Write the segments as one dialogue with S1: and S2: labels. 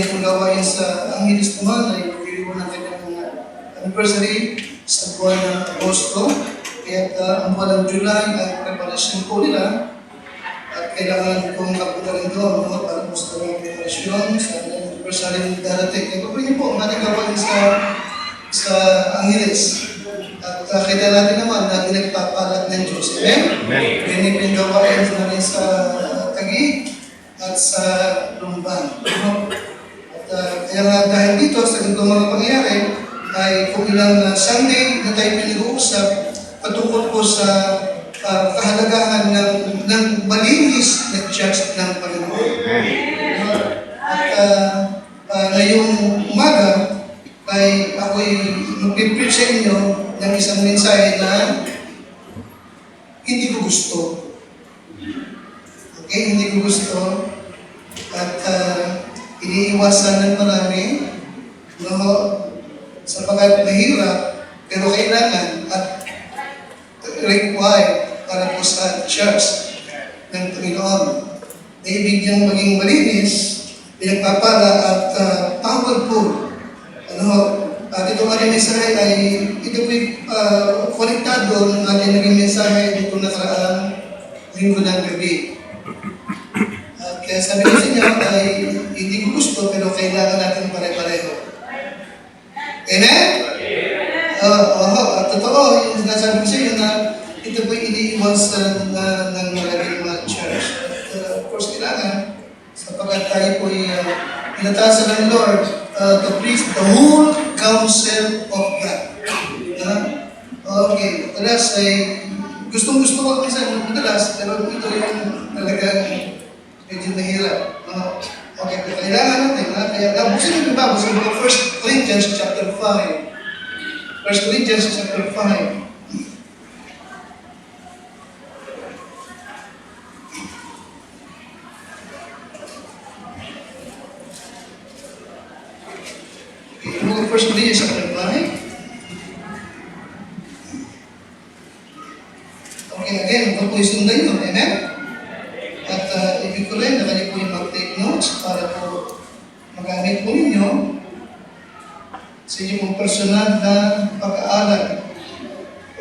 S1: ating gawain sa Angeles naman ay pagkiliwan natin ng anniversary sa buwan ng Agosto. Kaya ang buwan ng July ay preparasyon po nila. At kailangan kong kapunta rin doon para po sa mga preparasyon sa anniversary ng darating. Kaya pagpili po ang ating gawain sa Angeles. At kita natin naman na pinagpapalat ng Diyos. Amen? Amen. Gawain natin sa Taguig at sa Lumban. At kaya nga dahil dito sa ganitong mga pangyayari ay kung ilang Sunday na tayo pinag-uusap patungkol po sa kahalagahan ng malinis na church ng Panginoon. At ngayong umaga ay ako'y mag-preach sa inyo ng isang mensahe na hindi ko gusto. Okay, hindi ko gusto. At iniiwasan ng marami, sapagkat mahirap, pero kailangan at required para po sa church ng Panginoon. Na ibig niyang maging malinis, pinagpapala at powerful. Itong ating mensahe ay ito po'y konektado ng ating naging mensahe dito nakaraang linggo ng gabi. Kaya sabi ko sa inyo ay hindi ko gusto pero kailangan natin pare-pareho. Amen? At totoo, yung sinasabi ko sa inyo na ito po'y iniiwasan ng maraming mga church. At of course, kailangan sapagkat tayo po'y pinatasan ng Lord to preach the whole counsel of God. Okay, madalas ay gustong-gusto ko minsan madalas, pero ito yung talagang medyo mahirap. Okay, pero kailangan natin, kaya buksan yung Bible sa 1 Corinthians chapter 5. 1 Corinthians chapter 5. First Corinthians chapter 5. Okay, again, huwag po isundan yun. Amen? At ibig ko rin na kayo po yung mag-take notes para po magamit po ninyo sa inyong personal na pag-aaral.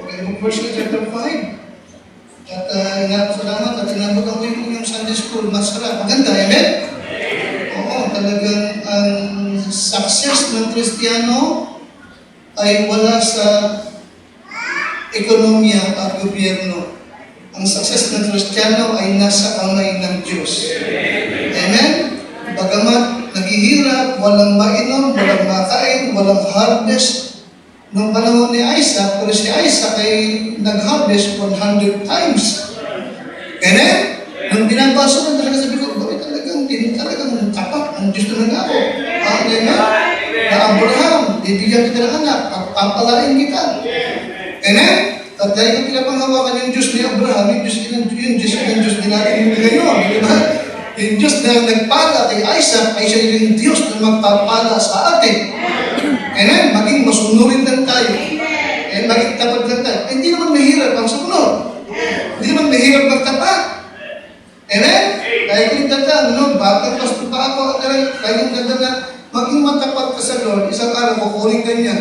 S1: Okay, First Corinthians chapter 5. At nga po salamat at inabagan ko yung Sunday school. Masarap. Maganda, amen? Oo, talagang ang success ng Kristiyano ay wala sa ekonomiya at gobyerno. Ang success ng Kristiyano ay nasa kamay ng Diyos. Amen? Bagamat naghihirap, walang mainom, walang makain, walang harvest. Noong panahon ni Isaac, pero si Isaac ay nag-harvest 100 times. Amen? Nung binabasa ko, talaga sabi ko, bakit talagang tapat ang Diyos na nag-ako? Amen? Na Abraham, bibigyan kita ng anak, pagpapalain kita. Amen? At dahil kung pinapanghawakan yung Diyos ni Abraham, yung Diyos ng Diyos din natin ngayon. Diba? Yung Diyos na nagpala kay Isaac ay siya yung Diyos na magpapala sa atin. Amen? Maging masunurin lang tayo. Amen? Maging tapat lang tayo. Hindi naman mahirap ang sumunod. Hindi naman mahirap magtapat. Amen? Dahil kung tatang, bakit pasto pa ako, kayong ganda na maging matapat ka sa Lord, isang araw kukunin ka niya.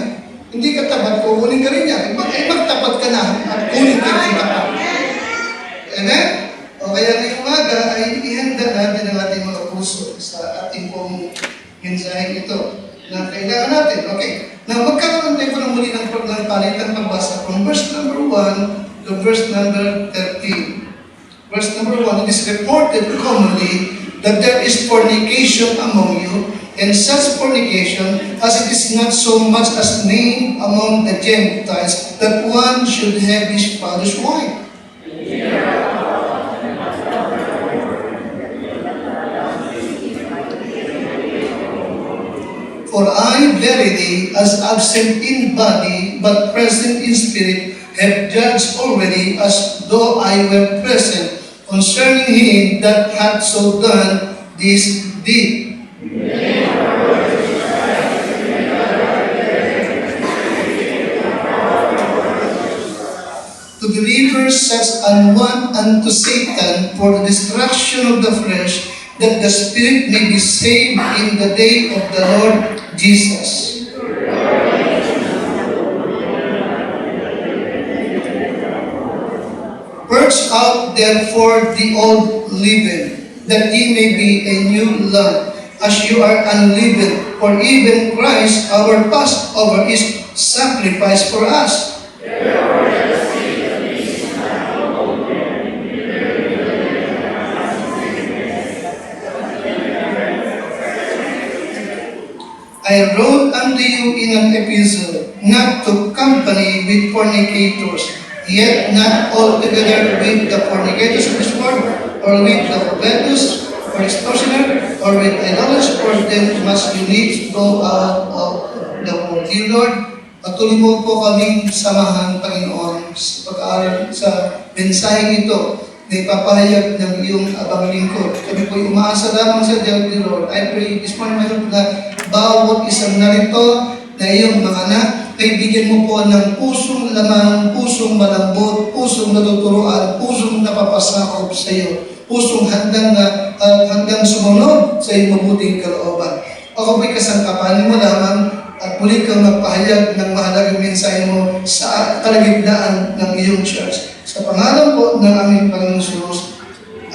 S1: Hindi ka tapat, kukunin ka rin niya. Magtapat ka na at kunin ka rin tapat. Amen? O kaya ngayong umaga ay ihanda natin ang ating mga puso sa ating pong mensahe ito na kailangan natin. Okay. Now, magkakaroon tayo pa ng muli ng palitan pagbasa from verse number 1 to verse number 13. Verse number 1, it is reported commonly that there is fornication among you, and such fornication, as it is not so much as named among the Gentiles, that one should have his father's wife. For I verily, as absent in body, but present in spirit, have judged already, as though I were present, concerning him that hath so done this deed. To deliver such an one unto Satan for the destruction of the flesh, that the spirit may be saved in the day of the Lord Jesus. Purge out therefore the old leaven, that ye may be a new lump, as you are unleavened. For even Christ, our Passover, is sacrificed for us. I wrote unto you in an epistle, not to company with fornicators, yet not altogether with the fornicators of this world, or with the covetous, or extortioner, or with idolaters, for them must you needs go out of the world. Dear Lord, patuloy mo po kaming samahan, Panginoon, sa pag-aaral sa mensaheng ito na ipapahayag ng iyong abang lingkod. Kami po'y umaasa lamang sa Dear Lord. I pray this morning, my Lord, na bawat isang narito na iyong mga anak, ay bigyan mo po ng pusong laman, pusong malambot, pusong natuturuan, pusong napapasakop sa iyo, pusong handang sumunod sa iyong mabuting kalooban. Ako po'y kasangkapan mo lamang at muli kang magpahayag ng mahalagang mensahe mo sa kalagitnaan ng iyong church. Sa pangalan po ng aming Panginoong Jesus.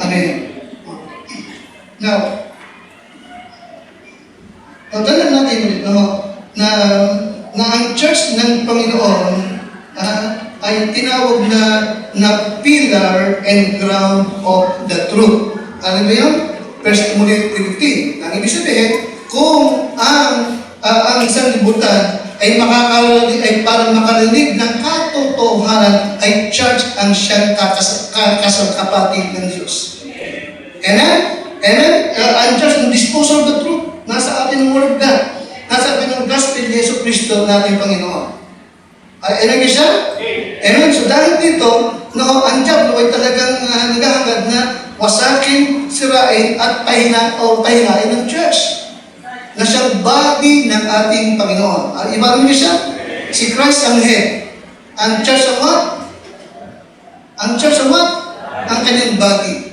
S1: Amen. Now, pagdalan natin ulit na ang church ng Panginoon ay tinawag na pillar and ground of the truth. Ano ba yun? 1 Timothy 3:15. Ang ibig sabihin, kung ang sanlibutan ay parang makarinig ng katotohanan, ay church ang siyang kasangkapatid ng Diyos. Amen? Amen? Ang church ang disposal of the truth. Nasa atin ang Word of God. Nasa atin ang Gospel ni Yesu Cristo nating Panginoon. Amen siya? Amen? So dahil dito, ang diablo ay talagang naghahangad na wasakin, sirain, at pahinain ng church. Na siyang body ng ating Panginoon. Iba rin siya? Si Christ ang head. Ang church ang what? Ang church ang what? Ang kanyang body.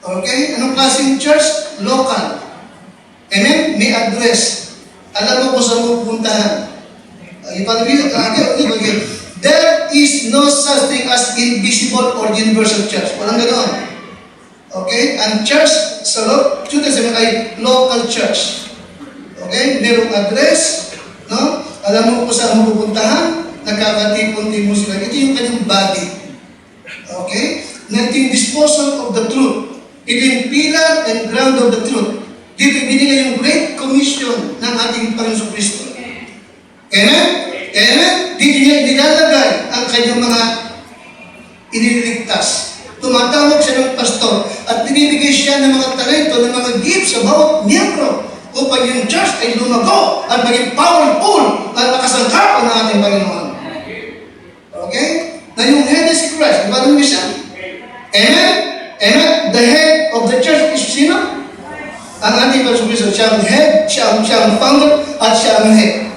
S1: Okay? Anong klaseng church? Local. Amen? May address. Alam mo kung saan mo pupuntahan. There is no such thing as invisible or universal church. Walang ganoon. Okay? Ang church sa Judaism ay local church. Okay? Merong address. No? Alam mo kung saan mo pupuntahan. Nagkakatipon-tipon sila. Ito yung kanyang body. Okay? Na ito yung disposal of the truth. Ito yung pillar and ground of the truth. Dito binigay yung Great Commission ng ating Panginoon Kristo. Amen? Amen? Dito niya inilalagay ang kanyang mga iniligtas. Tumatawag siya ng pastor at binibigay siya ng mga talento, ng mga gifts sa bawat miyembro upang yung church ay lumago at maging powerful at makasangkapan ng ating Panginoon. Okay? Na yung head is Christ. Diba naman siya? Amen? Amen? The head of the church is sino? Ang ating Panginoon Kristo, siya ang head, siya ang founder, at siya ang head.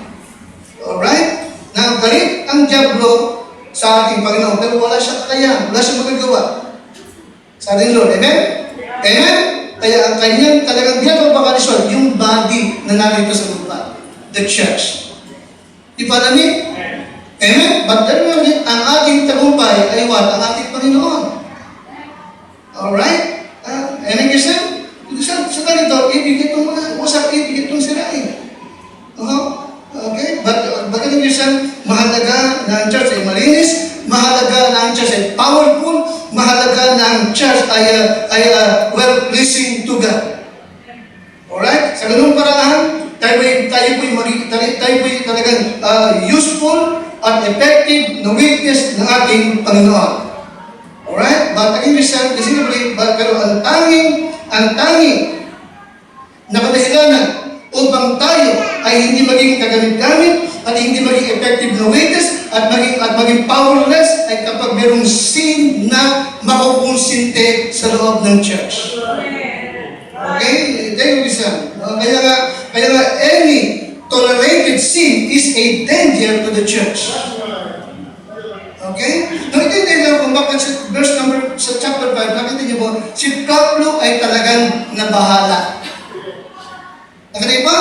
S1: Alright? Na galit ang diablo sa ating Panginoon, pero wala siyang kakayahan, wala siyang magagawa. Sa ating Lord, amen? Amen? Kaya ang kanyang talagang ginapapakalisyon, yung body na narito sa lupa, the church. Di ba namin? Amen? But then, ang ating tagumpay ay what? Ang ating Panginoon. Alright? Amen kasi? Sa ganito, ibig itong usap, ibig itong sirain. Okay? But ganun yung mahalaga na ang church ay malinis, mahalaga na ang church ay powerful, mahalaga na ang church ay well-pleasing to God. Alright? Sa ganung paraan, tayo po'y talagang useful at effective na witness ng ating Panginoon. Alright? But again, pero ang tanging na kadahilanan upang tayo ay hindi maging kagamit-gamit at hindi maging effective na witness at maging powerless ay kapag mayroong sin na makukonsinte sa loob ng church. Okay? Ito yung isa. Kaya nga, any tolerated sin is a danger to the church. Okay? Now, ito yung kung bakit sa verse number sa chapter 5, nakita niyo po, si Pablo ay talagang nabahala. Nakita niyo po?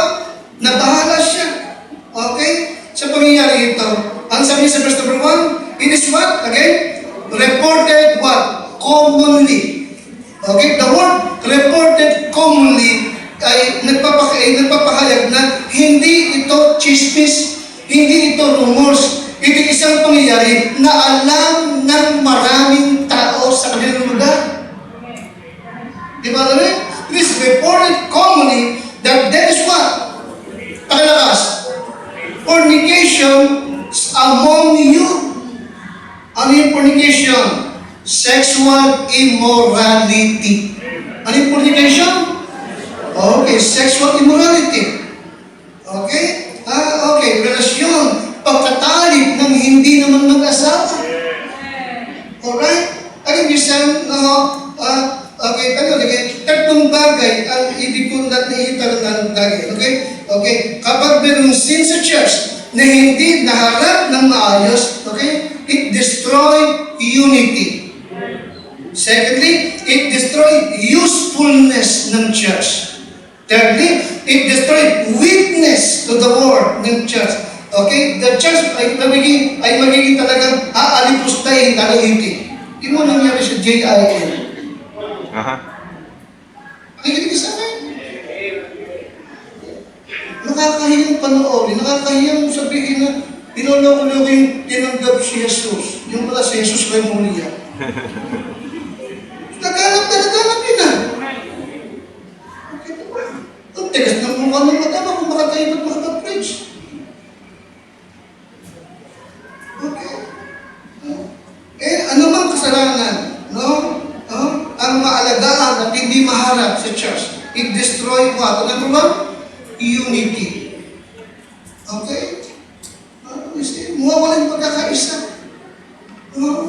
S1: Nabahala siya. Okay? Sa pangyayari ito, ang sabi sa verse number 1, it is what? Again? Reported what? Commonly. Okay? The word reported commonly ay nagpapahayag na hindi ito chismis, hindi ito rumors. Ito isang pangyayari na alam ng maraming tao sa kanilang lugar. Di ba naman? It is reported commonly that there is what? Pakilakas. Fornication among you. Ano yung fornication? Sexual immorality. Ano yung fornication? Okay, sexual immorality. Okay? Okay, relasyon. Pagkatalib ng hindi naman mag-asawa. Alright? Ang isang, okay, tatlong bagay ang ibig kong nahihitar ng lagi. Okay? Okay, kapag merong sin sa church na hindi naharap ng maayos, okay, it destroy unity. Secondly, it destroy usefulness ng church. Thirdly, it destroy witness to the word ng church. Okay? The church ay magiging talagang aalipustahin, kaluhitin. Yun mo nangyari sa JIN. Nakikinig sa akin. Nakakahiyang panoorin, nakakahiyang sabihin na pinuloko-loko yung tinanggap si Jesus. Yung pala si Jesus Remulia. Naghanap yun na. Ang tigas ng mukha ng matama kung makatayo at makapag-preach. Okay. Ano mang kasalanan, no? Ang maalagaan at hindi maharap sa church, it destroy what? Number one, unity. Okay? Mawawala yung pagkakaisa.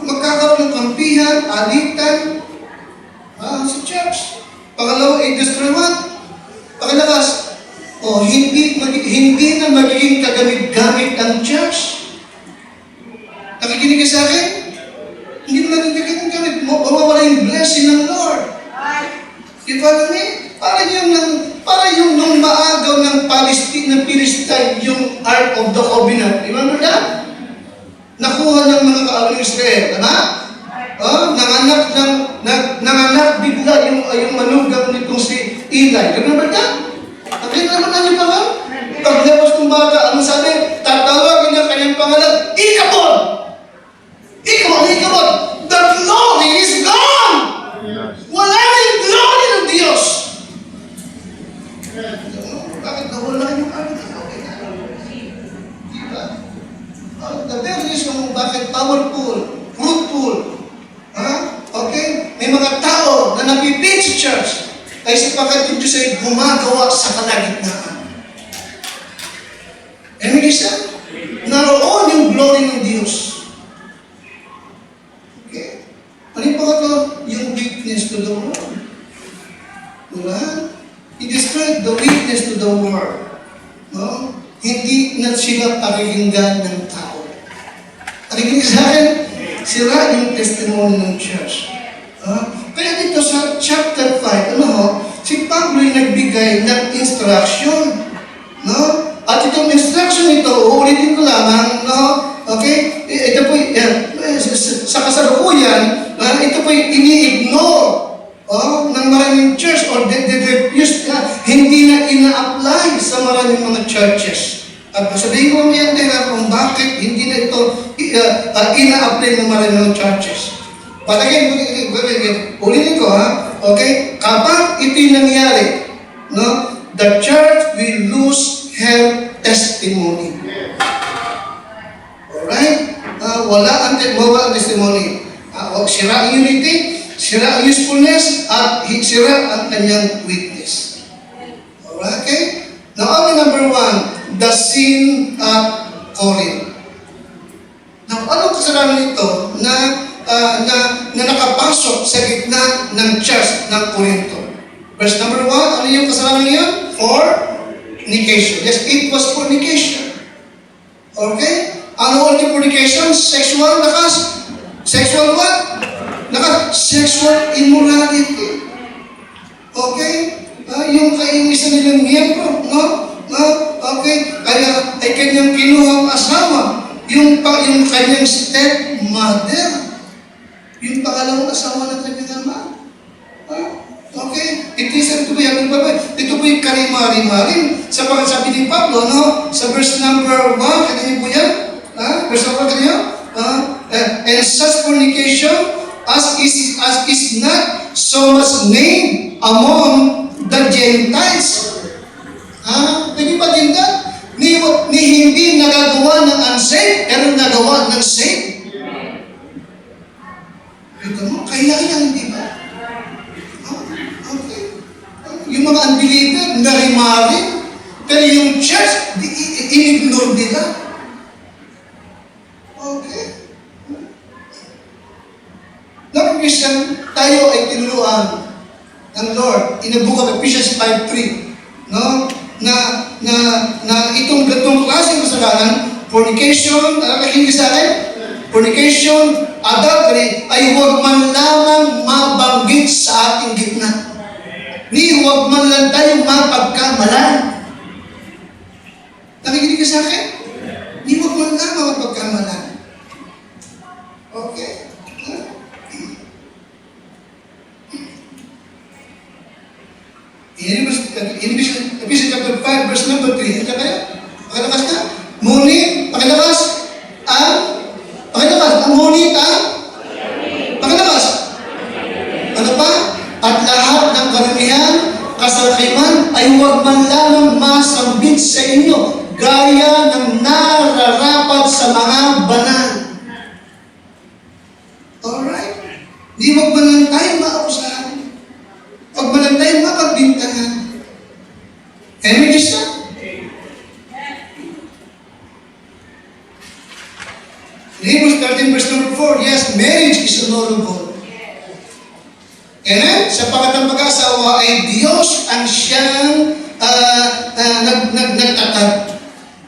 S1: Magkakaroon ng kampihan, alitan, sa church. Pangalawa, it destroy what? Pakilakas. Hindi na magiging kagamit-gamit ang church. Nakikinig ka sa akin? Hindi na magiging gamit. Mawawala yung blessing ng Lord. Di ba namin? Para yung nung maagaw ng Palestine, ng Philistine, yung Ark of the Covenant. Remember that? Nakuha ng mga kaawang Israel. Tama? Nanganak bigla yung manugang nitong si Eli. Remember that? Nakita naman namin pa ba? Paglabas ng bata, ano sabi? Tatawagin niya kanyang pangalan, Ikabod! Ikabod! The glory is gone! Wala na yung glory ng Diyos! Bakit nawala yung ano? Diba? The very reason kung bakit powerful, fruitful, okay? May mga tao na napipit sa church ay sapagkat yung Diyos ay gumagawa sa kalagitnaan. Ano isa? Naroon yung glory ng Diyos. Okay? Ano yung pangatlo? Yung witness to the world. Diba? He destroyed the witness to the world. No? Hindi na sila pakikinggan ng tao. Nakikinig sa akin, sira yung testimony ng church. Kaya dito sa chapter 5, si Pablo ay nagbigay ng instruction. No? At itong instruction ito, uulitin ko lamang, no? Okay? Ito po, sa kasalukuyan, ito po ini-ignore ng maraming church or refuse hindi na ina-apply sa maraming mga churches. At sabihin ko yan kung bakit hindi na ito ina-apply ng maraming mga churches. But again, ulitin ko okay? Kapag ito'y nangyari, no? The church will lose her testimony. Alright? Wala ang testimony. Sira ang unity, sira ang usefulness, at sira ang kanyang witness. Alright? Okay? Now, only number 1, the sin at Corinth. Now, anong kasalanan ito na nakapasok sa gitna ng church ng Corinto? Verse number 1, ano yung kasalanan niya? Fornication. Yes, it was fornication. Okay? Ano ulit yung fornication? Sexual what? Sexual immorality. Okay? Yung isa nilang miyembro, no? Okay? Kaya ay kanyang kinuhang asawa, yung kanyang stepmother, yung pangalawang asawa ng kanyang ama. Okay? Ito po yung karimari-marin. Sapagkat sabi ni Pablo, no? Sa verse number 1, kanina po yan? Verse number 1, kanina? And such fornication as is not so much named among the Gentiles. Pwede ba din that? Ni hindi nagagawa ng unsaved, pero nagawa ng saved. Ito mo, kaya yan, di ba? Okay. Yung mga unbeliever, narimarin, pero yung church, in-ignore nila. Okay. Christian, tayo ay tinuruan ng Lord in the book of Ephesians 5:3, no? Na itong ganitong klaseng kasalanan, fornication, nakikinig sa akin? Fornication, adultery, ay huwag man lamang mabanggit sa ating gitna. Ni huwag man lang tayo mapagkamalan. Nakikinig ka sa akin? Ni huwag man lamang mapagkamalan. Okay? In Ephesians chapter 5, verse number 3. Ito kayo? Pakilakas na. Ngunit, pakilakas ang ngunit ang pakilakas. Ano pa? At lahat ng karamihan, kasakiman, ay huwag man lamang masambit sa inyo, gaya ng nararapat sa mga banal. Alright? Di huwag man lang tayo mausahan. Huwag man lang tayo mapagbintangan. Amen, Krista? In Hebrews 13, verse number 4, yes, marriage is honorable. Amen? Sapagat ang pag-asawa ay Diyos ang siyang nagtatag.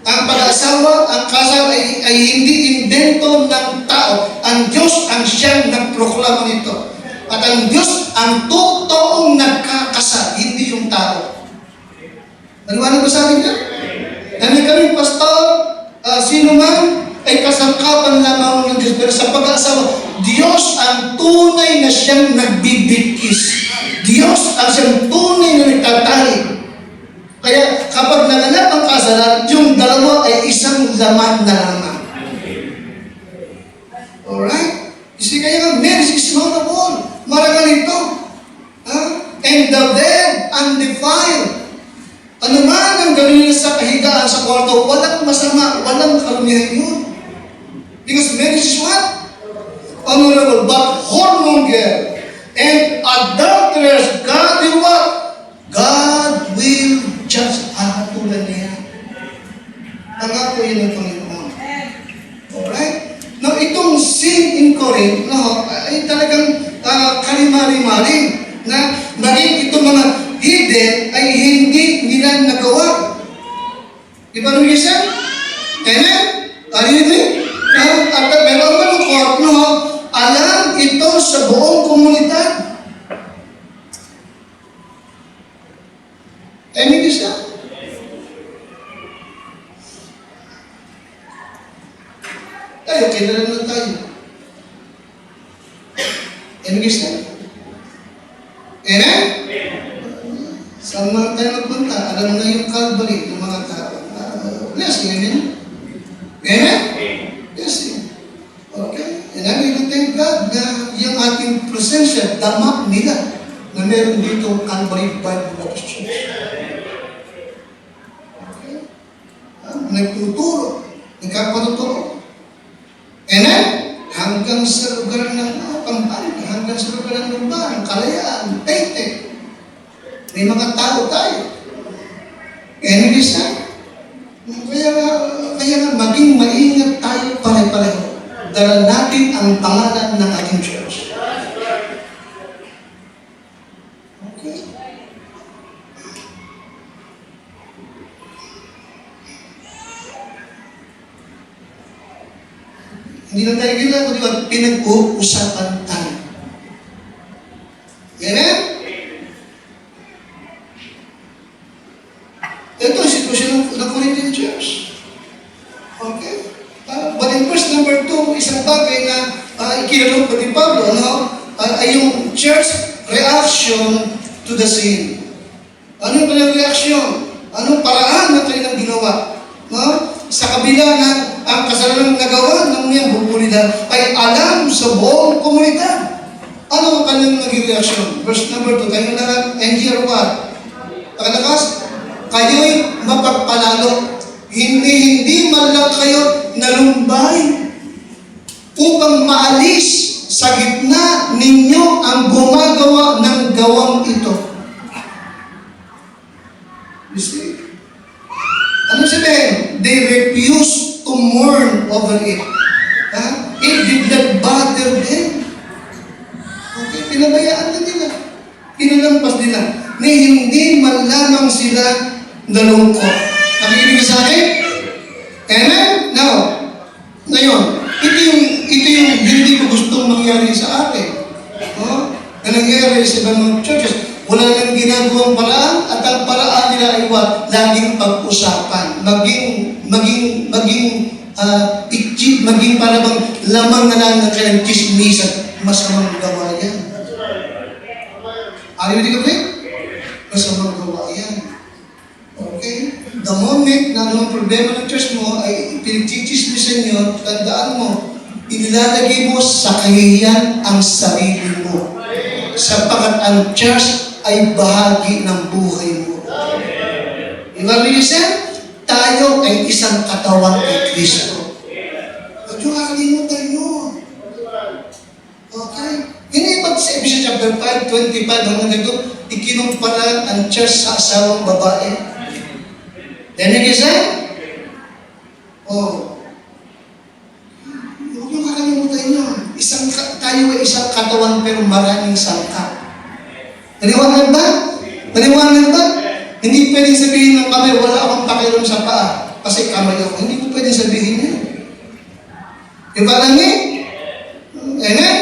S1: Ang pag-asawa, ang kasal ay hindi invento ng tao. Ang Diyos ang siyang nagproklama nito. At ang Diyos ang totoong nagkakasal, hindi yung tao. Naliwanag ba sa akin yan? Kaming pastor, sino man, ay kasangkapan lamang ng Diyos. Pero sa pag-asawa, Diyos ang tunay na siyang nagbibigkis. Diyos ang siyang tunay na nagtatali. Kaya kapag naganap ang kasalan, yung dalawa ay isang laman na lamang. Alright? Kasi kaya marriage is honorable. Marangal ito. And the dead, undefiled. Ano man ang gawin nila sa kahigaan sa kwarto, walang masama, walang kalumihan yun. Because marriage is what? Honorable, but whoremonger and adulterers, God will what? God will judge. Tulad niya. Pangako yun ang Panginoon. Alright? Now, itong sin in Corinth, no, ay talagang kalimari-mari na naging itong mga hidden ay hindi nila nagawa. Di ba nung isa? Amen? Are you with me? At meron ba ng court, no? Alam ito sa buong komunidad. Amen isa? Tayo, kailan na tayo? Amen isa? Amen? Saan mga tayo nagpunta? Alam na yung Calvary ng mga tao. Blessing, amen? Amen? Blessing. Okay? And I will thank God na yung ating presensya, damak nila na meron dito Calvary Bible Baptist Church. Okay? Nagtuturo, nagkapatuturo. Amen? Hanggang sa lugar ng Pampanga, hanggang sa lugar ng Lumban, Kalayaan, Taytay. May mga tao tayo. Amen, Krista? Kaya nga maging maingat tayo pare-pareho. Dala natin ang pangalan ng ating church. Okay? Hindi lang tayo gila, kundi pinag-uusapan tayo. ng Corinthian Church. Okay? But in verse number 2, isang bagay na ikinalog pa ni Pablo, ay yung church reaction to the sin. Ano yung kanilang reaksyon? Anong paraan na kanilang ginawa? No? Sa kabila ng ang kasalanan nagawa ng mga komunidad ay alam sa buong komunidad. Ano ang kanilang naging reaksyon? Verse number 2, tayo na and here what? Pagkatapos, kayo'y mapagpalalo. Hindi man lang kayo nalumbay upang maalis sa gitna ninyo ang gumagawa ng gawang ito. You see? Ano sabihin? They refuse to mourn over it. It did not bother them. Okay, pinabayaan na nila. Pinalampas nila. Na hindi man lamang sila nalungkot. Nakikinig sa akin? Amen? Now, ngayon, ito yung hindi ko gustong mangyari sa atin. Na nangyari sa ibang churches. Wala nang ginagawang paraan at ang paraan nila ay what? Laging pag-usapan. Maging para bang lamang na lang ng kailang chismis at masamang gawa yan. Ano yung di masamang gawa yan. Okay? The moment na anong problema ng church mo ay pinagchichismisan nyo, tandaan mo, inilalagay mo sa kahihiyan ang sarili mo. Sapagkat ang church ay bahagi ng buhay mo. Iba-reason, tayo ay isang katawan kay Kristo. Huwag nyo kakalimutan nyo. Okay? Hindi ba sa Ephesians chapter 5, 25 hanggang dito, ikinumpara ang church sa asawang babae. Then isa? Huwag nyo kakalimutan nyo. Tayo ay isang katawan pero maraming sangkap. Naliwanag ba? Naliwanag ba? Hindi pwedeng sabihin ng kamay, wala akong pakialam sa paa kasi kamay ako. Hindi ko pwedeng sabihin yan. Diba lang eh? Amen?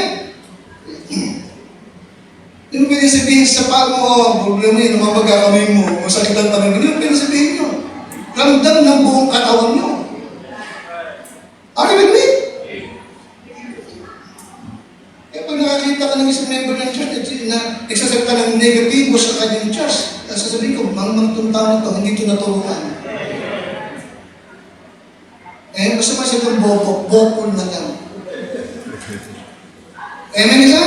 S1: Hindi mo pwedeng sabihin sa paa mo, problema yun, lumabaga kamay mo, o sakit ang tanong. Hindi mo pwedeng sabihin yun. Ramdam ng buong katawan nyo. Are you with me? Pag nakakita ka ng isang member ng church na nagsasalita ng negatibo sa kanyang church, sasabihin ko, mang tao nito, hindi ito naturuan. Basta man siya itong bopol na lang. Amen, isa?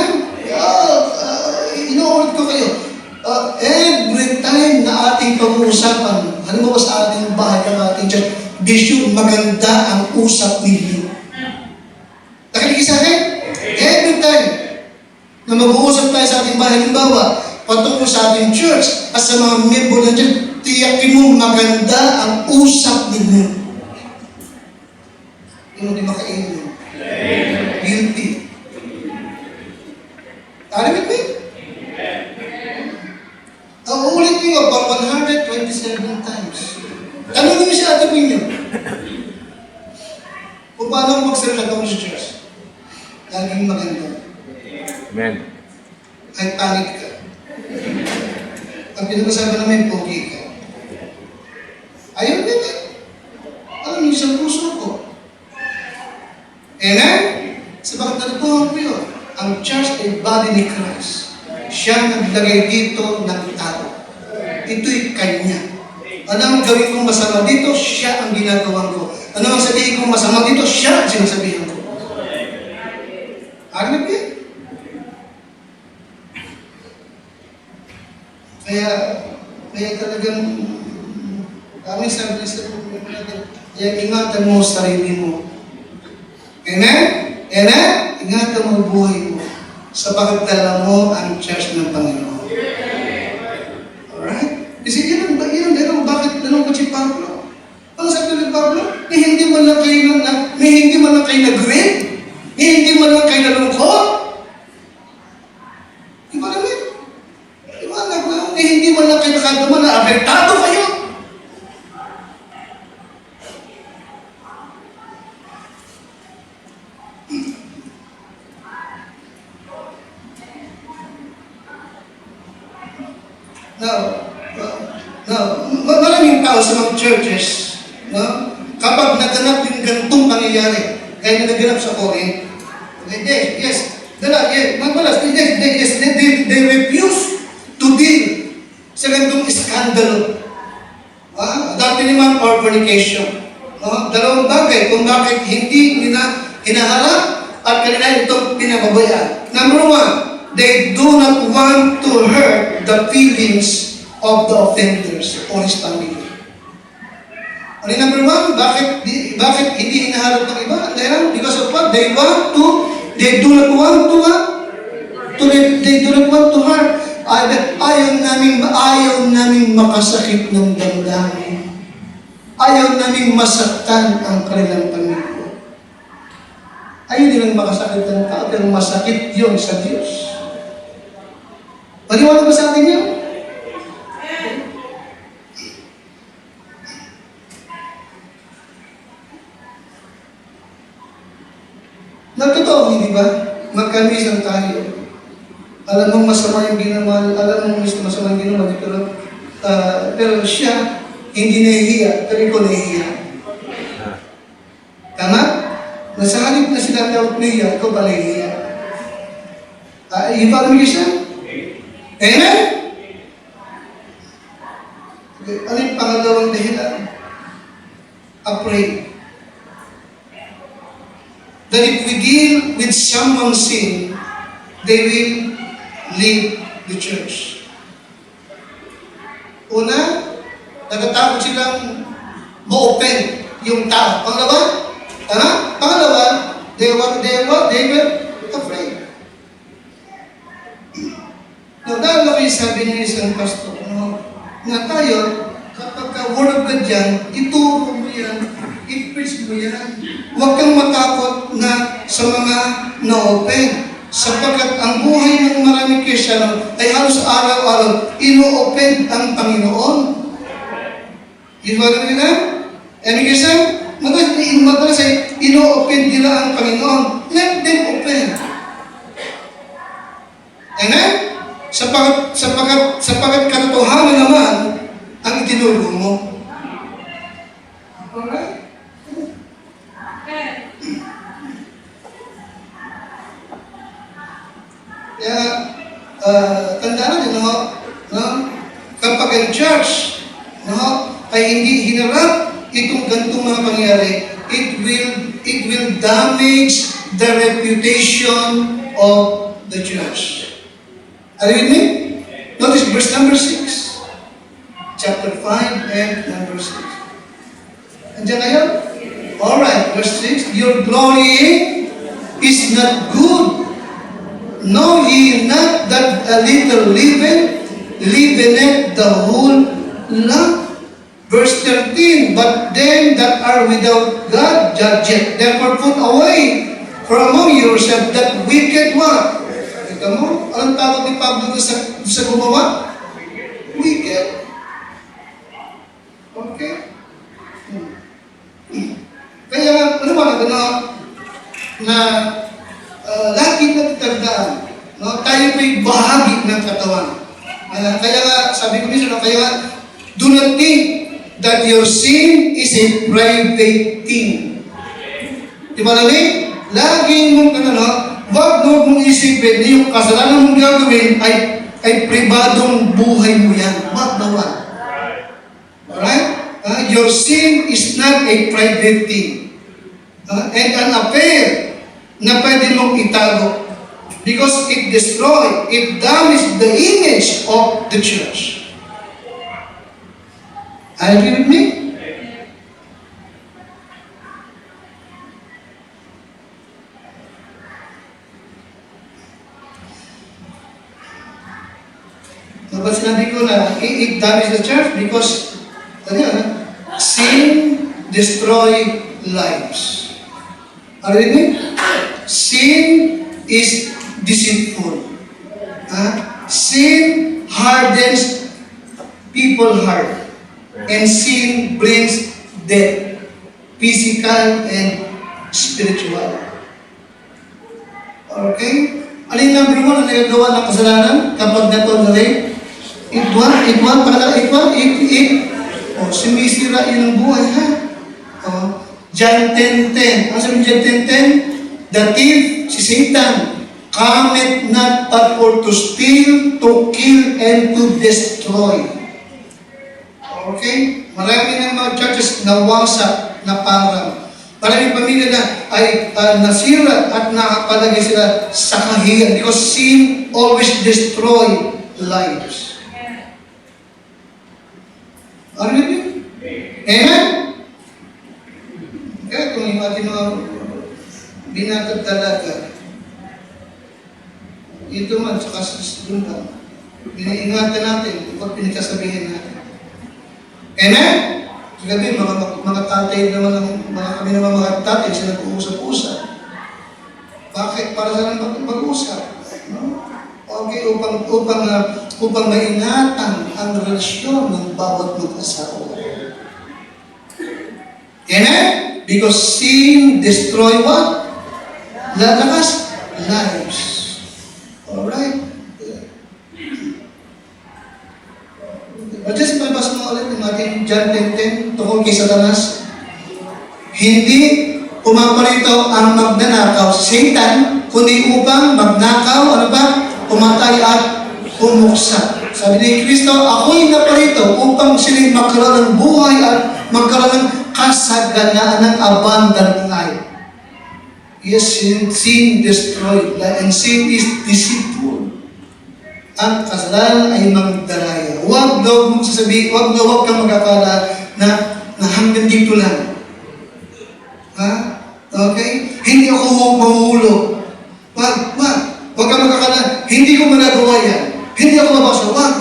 S1: Inuulit ko kayo. Every time na ating pag-uusapan, halimbawa sa ating bahay, ng ating church, be sure maganda ang usap ninyo. Nakinig sa akin? Every time na mag-uusap tayo sa ating bahay, halimbawa, patungkol sa ating church, at sa mga member ng church, tiyakin mo maganda ang usap ninyo. Hindi makainin mo. Guilty. Are you with me? Uulit niyo about 127 times. Tanong niyo si Ate Pinyo. Kung paano ko magsalita tungkol sa church. Laging maganda.
S2: Amen.
S1: Kahit pangit ka. Ang pinag-usapan namin, pogi ka. Ayaw nila. Alam niyo sa puso ko. Amen? Sabagat natutuhan ko yun. Ang church ay body ni Christ. Siya naglagay dito ng tao. Ito'y Kanya. Ano ang gawin kong masama dito? Siya ang ginagawa ko. Ano ang sabihin kong masama dito? Siya ang sinasabihin ko. Alam niyo? Kaya talagang kami sabi sa kaya ingatan mo sarili mo. Amen? Amen? Ingatan mo ang buhay mo sa pagdala mo ang church ng Panginoon. Alright? Kasi yun bakit ba si Pablo? Ang sabi ni Pablo, hindi man lang kayo nag-grade, hindi man lang kayo nalungkot. Diba naman? Diba naman? Hindi man lang kayo nakadama na apektado kayo. Now, maraming tao sa mga churches, no? Kapag naganap yung ganitong pangyayari, kaya naganap sa Corinth, yes, they refuse to deal sa ganitong iskandalo. Adultery naman or fornication. Dalawang bagay kung bakit hindi nila hinaharap at kanila itong pinababayaan. Number one, they do not want to hurt the feelings of the offenders or his family. Ano yung number one? Bakit hindi hinaharap ng iba? Because of what? They do not want to hurt. Ayaw namin makasakit ng damdamin. Ayaw namin masaktan ang kanilang pamilya. Ayaw nilang makasakit ng tao, pero masakit yun sa Diyos. Paniwala ba sa atin yun? Nagtotoo, hindi ba? Magkamisan tayo. Alam mong masama yung ginawa, alam mong masama yung ginawa, pero siya, hindi nahihiya, pero ikaw nahihiya. Tama? Nasa halip na sila tawag nahihiya, ikaw ba nahihiya? Iba mo siya? Amen? Ano yung pangalawang dahilan? Afraid. That if we deal with someone's sin, they will leave the church. Una, natatakot silang ma-open yung tao. Pangalawa, Pangalawa, they were afraid. Now, dahil ako yung sabi niya isang pastor, na tayo, kapag word of God yan, ituro mo yan, i-preach mo yan. Huwag kang matakot na sa mga na-open. Sapagkat ang buhay ng maraming Kristiyano ay halos araw-araw ino-open ang Panginoon. Yun ba naman nila? Any Christian? Madalas ay ino-open nila ang Panginoon. Let them open. Amen? Sapagkat katotohanan naman ang itinuro mo. Alright? Kaya, tandaan natin, kapag ang church, ay hindi hinarap itong ganitong mga pangyayari, it will damage the reputation of the church. Are you with me? Notice verse number 6. Chapter 5 and number 6. Andiyan kayo? Alright, verse 6. Your glory is not good. Know ye not that a little leaveneth the whole lump? Verse 13, but them that are without God judge it. Therefore put away from among yourselves that wicked one. Ito mo, anong tawag ni Pablo sa gumawa? Wicked. Okay? Kaya, ano ba na lagi na tandaan, tayo po'y bahagi ng katawan. Kaya nga, sabi ko minsan, do not think that your sin is a private thing. Di ba namin? Laging mong wag mong isipin na yung kasalanan mong gagawin ay pribadong buhay mo yan. Wag na wag. Alright? Your sin is not a private thing. And an affair na pwede mong itago. Because it damages the image of the church. Are you with me? Dapat sinabi ko na it damages the church because sin destroy lives. Are you with me? Sin is deceitful. Sin hardens people's heart. And sin brings death, physical and spiritual. Okay? Ano yung number one na nagagawa ng kasalanan kapag na-tolerate? It O, sumisira yun ang buhay, ha? O, John 10:10. Ano sabi John 10:10? The thief, si Satan, cometh not but for to steal, to kill, and to destroy. Okay? Marami ng mga churches na wasak, na parang. Maraming pamilya na ay nasira at nakapalagay sila sa kahiyan because sin always destroy lives. Ano yun? Amen? Kaya kung yung ating mga binatag talaga, ito man sa kasusundang lang, iniingatan natin pag pinagkasabihin natin. Amen? Gabi, mga tatay naman, kami naman mga tatay, sila nag-uusap-usap. Bakit? Para saan mag-usap? No? Okay, upang maingatan ang relasyon ng bawat mag-asawa. Amen? Because sin destroy what? Lalakas lives. Alright? Just palabas mo ulit ng ating John 10:10 tungkol kay Satanas. Hindi pumaparito ang magnanakaw si Satan, kundi upang magnakaw, ano ba? Pumatay at pumuksa. Sabi ni Kristo, ako'y naparito upang sila'y magkaroon ng buhay at magkaroon ng kasaganaan ng abundant life. Yes, sin destroyed and sin is deceitful. Ang kasalanan ay magdaraya. Huwag mong sasabihin, huwag kang magkakala na hanggang dito lang. Ha? Okay? Hindi ako mahulog. Huwag kang magkakala, hindi ko magagawa yan. Hindi ako mabasa. Wag.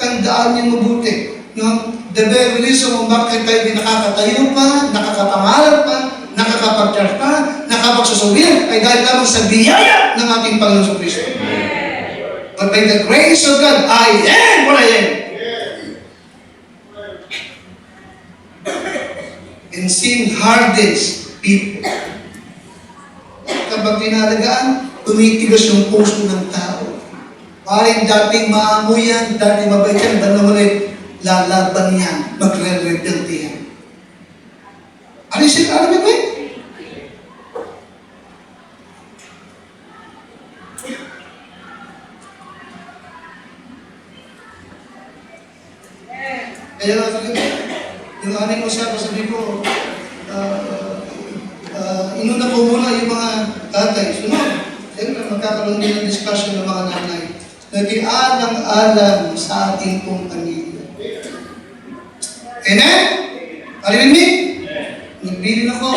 S1: Tandaan niyo mabuti. No? The very reason kung bakit tayo hindi nakakatayo pa, nakakapangalan pa, nakakapag-church pa, nakapagsusubir, ay dahil lamang sa biyaya ng ating Panginoon Kristo. But by the grace of God, I am what I am. And sin hardens people. Kapag tinalagaan, tumitigas yung puso ng tao. Paring dating maamoy yan, dating mabait yan, ba't naman lalaban yan, magre-rebelde yan. Ano ba? Kaya yung aning usapan, sabi ko, inuna ko muna yung mga tatay. Sunod, siyempre magkakaroon din ng discussion ng mga nanay. Nag-ialang-alang sa ating pong pamilya. Amen? Arinig? Nagbilin ako.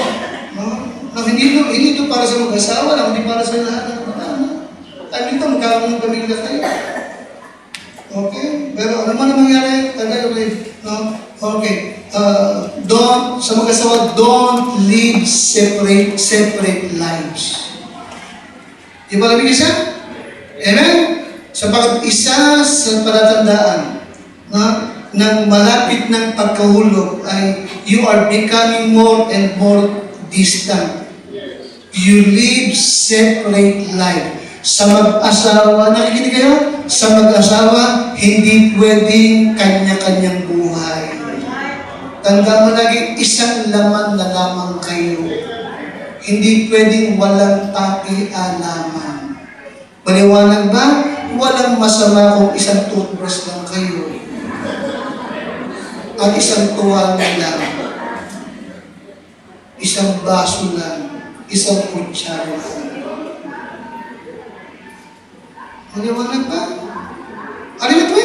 S1: Hindi ito para sa mag-asawa lang, hindi para sa lahat ng mga anak. Tayo dito, magkakaroon ng pamilya tayo. Okay? Pero ano man ang mangyari, no? Okay. Sa mag-asawa, don't live separate lives. Di ba labig isa? Amen? Sapagat isa sa palatandaan ng malapit ng pagkahulog ay you are becoming more and more distant. You live separate life. Sa mag-asawa, nakikinig kayo? Sa mag-asawa, hindi pwedeng kanya-kanyang buhay. Tanda mo lagi, isang laman na lamang kayo. Hindi pwedeng walang pakialaman. Maliwanag ba? Walang masama kung isang toothbrush lang kayo. At isang tuwalya lang. Isang baso lang. Isang kutsara lang. Maliwanag ba? Ano ba ito?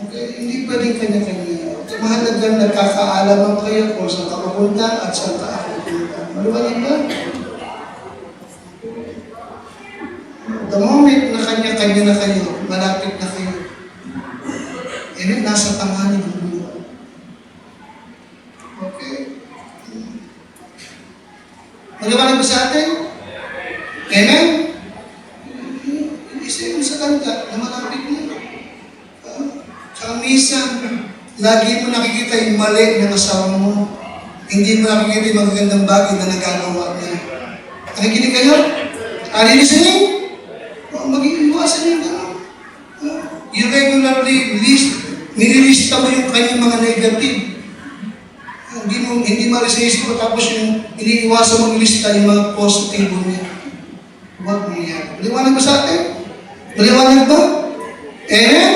S1: Okay, hindi pwedeng kanya-kanya. Mahalaga nagkakaalaman kayo kung saan ka pupunta at saan ka ako pupunta. Maliwanag ba? The moment na kanya-kanya na kayo, malapit na kayo, nasa tanghali ng buhay. Okay? Maliwanag ba sa atin? Amen? Isipin sa kanta na malapit na. Saka minsan, lagi mo nakikita yung mali ng asawa mo. Hindi mo nakikita yung magagandang bagay na nagagawa niya. Nakikinig kayo? Are you listening? Mag-iiwasan yung gano'n. You regularly nililista mo yung kanyang mga negative. Hindi marisisi mo tapos yung iniiwasan mong ilista yung mga positive niya. Huwag mo yan. Maliwanag ba sa atin? Maliwanag ba? Amen?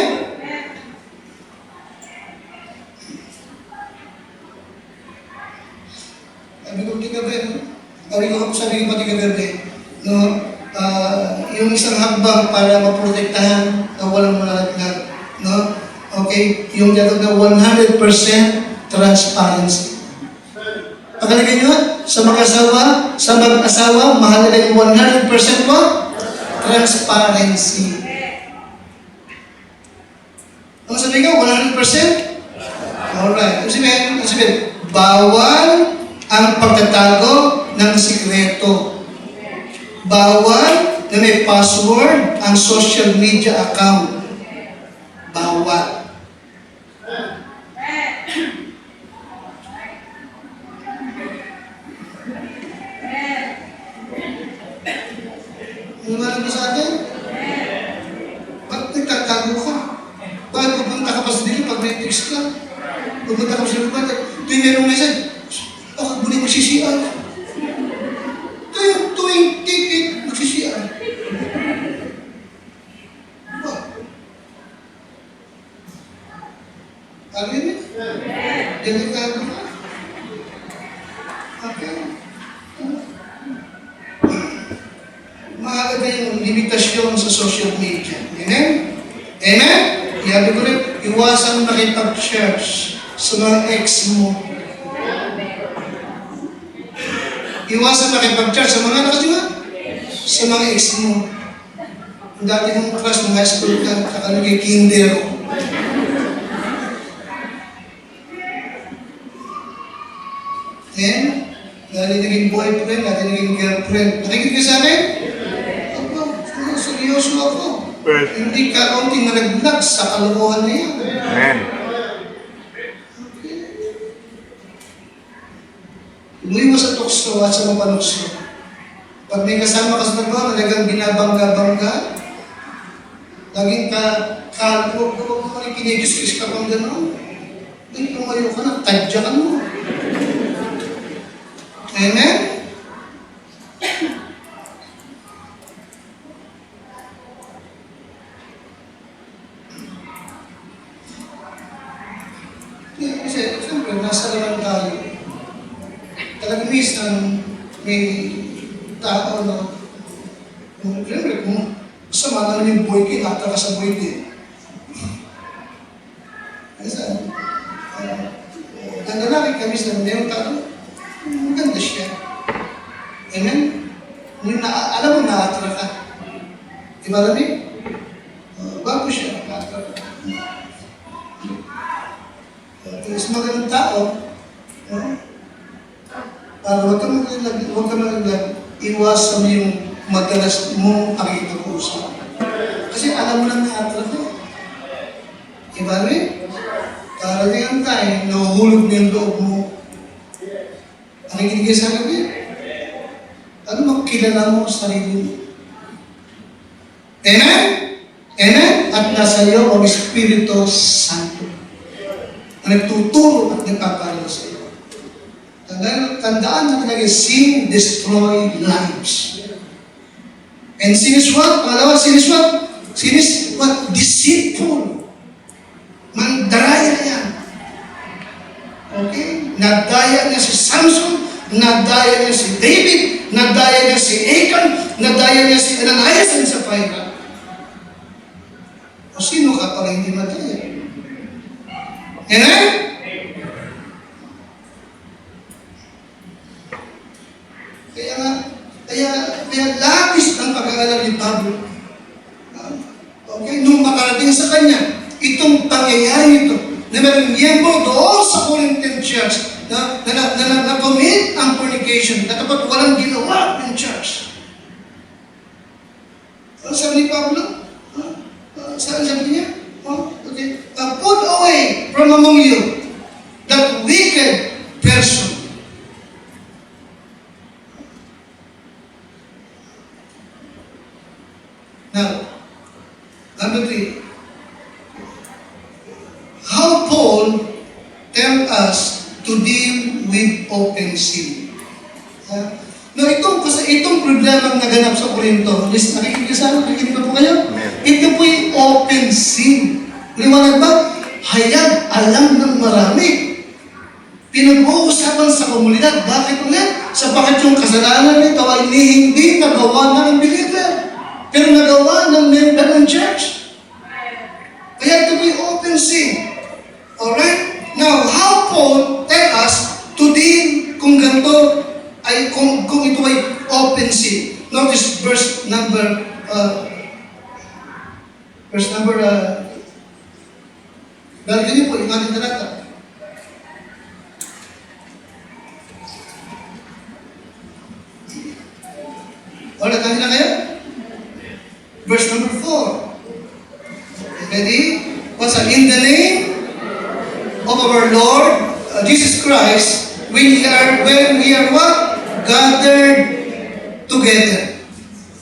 S1: Sabi ko pati kagabi, no, yung isang hakbang para maprotektahan na walang malaglag, no? Okay, yung dapat na 100% transparency. Pakalagay nyo, sa mag-asawa, mahalaga yung 100% mo, transparency. Ano sabi ko, 100%? Alright. Ibig sabihin, bawal ang pagtatago ng sikreto. Bawal na may password ang social media account. Bawal. Ano ba sa atin? Ba't nagtatago ka? Bakit pupunta ka pa sa dili pag may text ka? Pupunta ka pa sa lupa, tuwing merong message, bakit muli magsisiyan? Tuwing ticket, magsisiyan. Ano yun eh? Delikado ka? Okay. Mahalaga yung limitasyon sa social media. Amen? Amen? Yabi ko rin, iwasan makipag-church sa mga ex mo. Iwasan makipag-church sa mga anak nyo, sa mga ex mo. Ang dati mong class ng high school ka, kakalagay kinder. And, dati naging boyfriend, dati naging girlfriend. Nakikinig ka sa akin? Seryoso ako. Hindi ka kaunting nalaglag sa kalokohan na yan.
S2: Amen.
S1: Lumiwas sa tukso at sa mapanukso. Pag may kasama ka sa nagbawa, talagang binabangga-bangga, laging huwag mo rin kinigis-kis ka pang gano'n. Hindi lumayo ka na, tadya ka mo. Amen? Kasi, siyempre, nasa naman tayo. Talagang minsan, may tao na, siyempre, kung sama naman yung boy kid, ata ka sa boy kid. Kasi, nanlalaki kami sa mayroong tao, maganda siya. Amen? Alam mo, na-atra ka. Di ba alam bago siya, na-atra ka. Mas magandang tao, para huwag ka maglalag, iwasan mo yung madalas mong pakikipag-usap. Kasi alam mo lang na-atra ka. Di ba rin? Karamihan tayo, nahuhulog na yung loob mo. Nakikinig sa gabi. Ano makilala mo sa sarili mo? Amen? Amen? At nasa iyo ang Espiritu Santo na nagtuturo at nagpapalo sa iyo. Tandaan natin lagi, sin destroy lives. And sin is what? Pangalawa, sin is what? Sin is what? Deceitful. Mandaraya yan. Okay? Nadaya niya si Samson, nadaya niya si David, nadaya niya si Achan, nadaya niya si Ananias and Sapphira. O sino ka para hindi madaya? Amen? Kaya labis ang pag-aalala ni Pablo. Okay? Nung makarating sa kanya, itong pangyayari ito, na mayroong miyembro doon sa Corinthian Church na commit ang fornication, na dapat walang ginawa ng church. Ano sabi ni Pablo? Sabi niya? Okay. Put away from among you that wicked person. Now, number 3. to deal with open sin. No, itong problema naganap sa Korinto, nakikinig ba po kayo? Ito po yung open sin. Liwanag ba? Hayag alam ng marami. Pinag-uusapan sa komunidad. Bakit ulit? Sapagkat yung kasalanan nito ay hindi nagawa na ng believer, pero nagawa ng member ng church. Kaya ito po yung open sin. Alright? Now, how Paul tell us to deal kung ganito ay kung ito ay open sin. Notice verse number balikan niyo po yung ating talata. Alright, kanina kayo? Verse number 4. Ready? What's that? In the name of our Lord Jesus Christ, when we are what? Gathered together.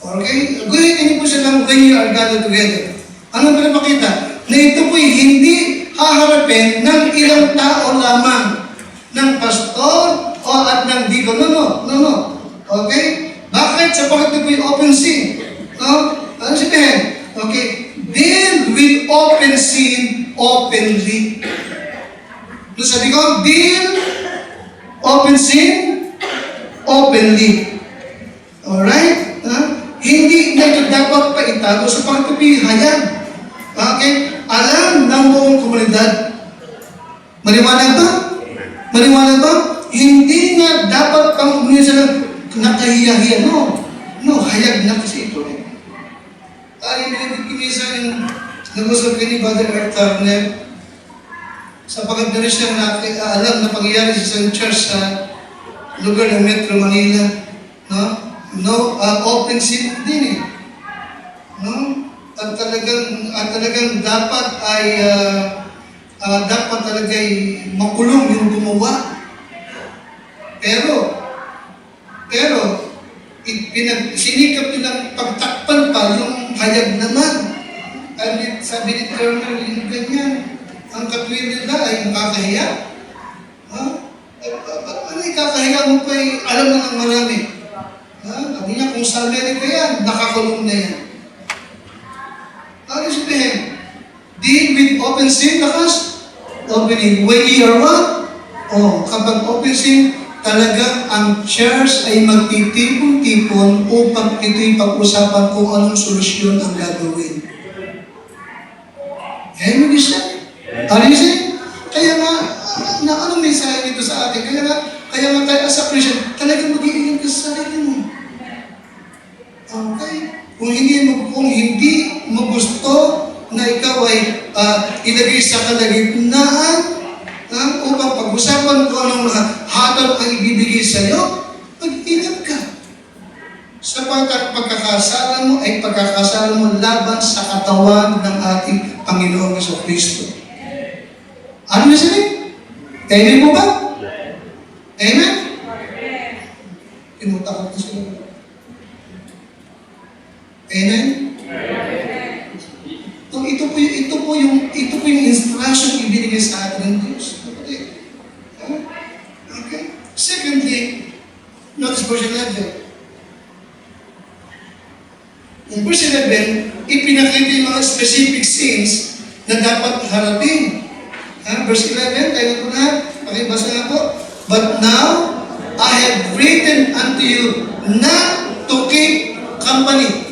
S1: Okay? Gawin niyo po siya ng when you are gathered together. Ano ba napakita? Na ito po'y hindi haharapin ng ilang tao lamang. Ng pastor o at ng deacon. No. Okay? Bakit? Sapagkat ito po'y open sin. No? Ano sabihin? Okay. Deal with open sin openly. So sabi ko, deal open sin openly. Alright? Hindi na ito dapat paitago sa pagpapihayag. Okay? Alam ng buong komunidad. Maliwanag ba? Maliwanag ba? Hindi nga dapat pang umunisa ng nakahiya-hiya. No, hayag na kasi ito. Yung pinag-kimisa yung nag-usap kayo ni Brother Art Turner, sapagkat na rin siya alam na pangyayari sa isang church sa lugar ng Metro Manila. Open sin din eh. At talagang dapat talaga ay makulong yung gumawa. Pero sinikap nilang pagtakpan pa yung hayag naman. Sabi ni Turner, yung ganyan, ang katwin nila ay makakahiya. Ano ikakahiya mo pa alam na ng marami? Sabi niya, kung sa Amerika yan, nakakulong na yan. Ano sabihin? Deal with open sin, lakas? Opening. When you are what? Kapag open sin, talagang ang church ay magtitipon-tipon upang ito'y pag-usapan kung anong solusyon ang gagawin. Ano yun? Kaya nga, anong mensahe nito sa atin? Kaya nga tayo as a Christian, talagang mag-iingat ka sa sarili mo. Okay? Kung hindi mo gusto na ikaw ay ilagay sa kalagitnaan upang pag-usapan kung anong hatol ang ibibigay sa iyo, mag-ingat ka. Sapagkat pagkakasala mo ay pagkakasala mo laban sa katawan ng ating Panginoong Jesucristo. Ano na sabi? Amen mo ba? Amen? Pinutakot ko sila. Amen? Ito po yung instruction ibinigay sa atin ng Diyos. Okay? Secondly, notice verse 11. In verse 11, ipinakita yung mga specific sins na dapat harapin. Verse 11, tayo po na, pakibasa nga po. But now, I have written unto you not to keep company.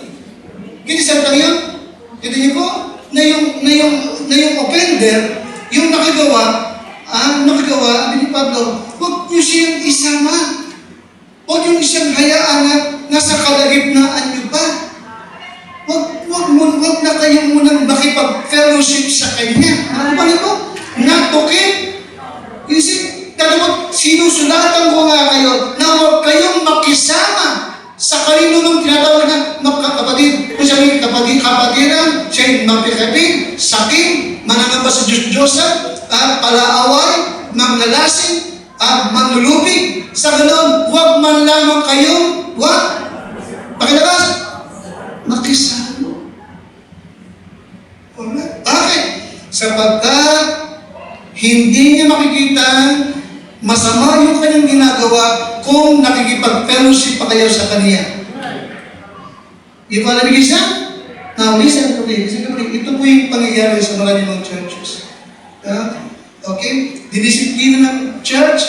S1: Kinisan lang yun? Kita niyo po, na yung offender, yung nakagawa, ni Pablo, huwag niyo siyang isama. Huwag niyo siyang hayaan na nasa kalagitnaan niyo pa. Huwag na kayong munang makipag-fellowship sa kanya. Ano ba nito? Not to keep. You see, sinusulatan ko nga kayo na huwag kayong makisama sa kanino nung tinatawag na kapatid. Kung sabihin, kapatiran, siya'y mapikapig, saking, manangamba sa Diyos-Diyosan, palaaway, manglalasing, manlulupig. Sa ganoon, huwag man lamang kayong, pakilabas, makisama. Bakit? Sapagkat hindi niya makikita Masama yung kanyang ginagawa kung nakikipag-fellowship pa kayo sa kanya. You follow me, guys? Now, listen to me. Listen to me. Ito po yung pangyayari sa marami mga churches. Okay? Didisiplina ng church,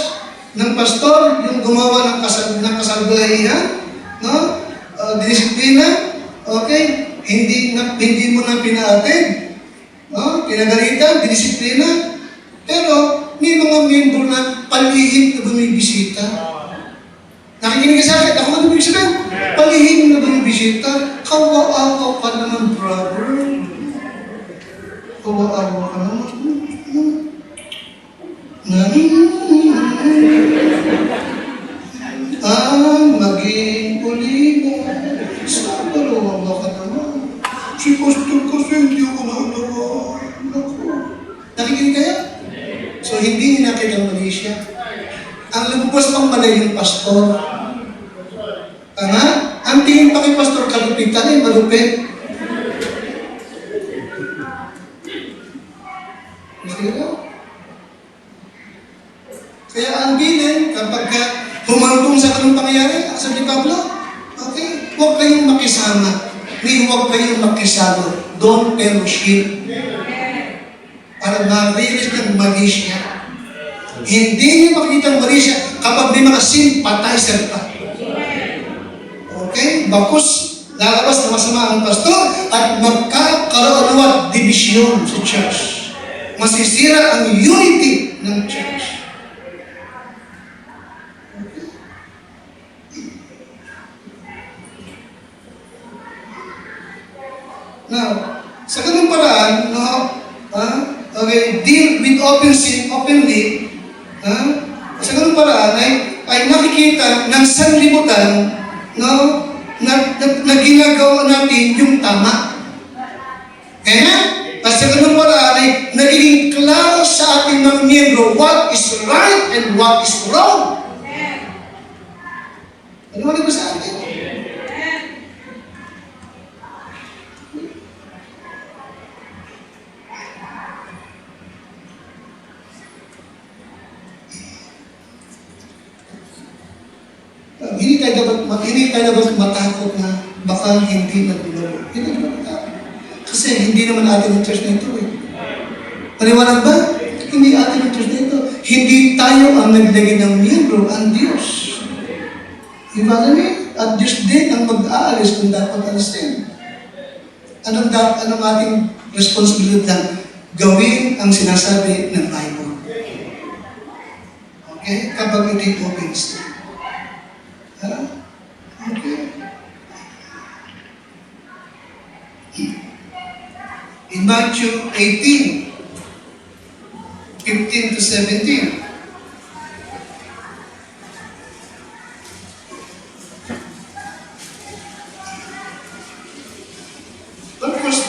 S1: ng pastor, yung gumawa ng kasalbahihan, no? Didisiplina, okay? Hindi mo na pinaatid, no? Pinagalitan, didisiplina. Pero, may mga membro na palihim na bumibisita. Nakikinig ka sa akin, ako ano ibig sabihin? Palihim na bumibisita. Kawa-awa ka naman, brother. Kawa-awa ka naman. Maging oliba. Saan dalawa ka naman? Si Pastor kasi hindi ako naulawa. Nakikinig kayo? So, hindi hinakit ang mali siya. Ang lumabas pang mali yung pastor. Tama? Ang tingin pa kay Pastor kalupitan malupit. Sige. Kaya ang bilin, kapag humantong sa kanong pangyayari, sabi ni Pablo, okay, huwag kayong makisama. Huwag kayong makisalo. Don't fellowship. Para ma-realize ng mali siya. Hindi niyo makikita ang mali siya kapag may mga sympathizer pa. Okay? Bakos, lalabas na masama ang pastor at magkakaroon ng division sa church. Masisira ang unity ng church. Now, sa ganung paraan, no, okay, deal with open sin openly, sa ganung paraan ay nakikita ng sanlibutan, no, na ginagawa natin yung tama. Kaya, sa ganung paraan ay nagiging klaro sa ating mga miyembro what is right and what is wrong. Ano man ito sa atin? Hindi tayo dapat matakot na baka hindi nagulong. Hindi naman matakot. Kasi hindi naman atin ang church na ito eh. Paliwanag ba? Hindi atin ang church na ito. Hindi tayo ang naglagay ng miyembro, ang Diyos. Diba namin? At Diyos din ang mag-aalis kung dapat alisin. Anong ating responsibilidad? Gawin ang sinasabi ng Bible. Okay? Kapag hindi obeyed. Okay. In Matthew 18, 15 to 17. Because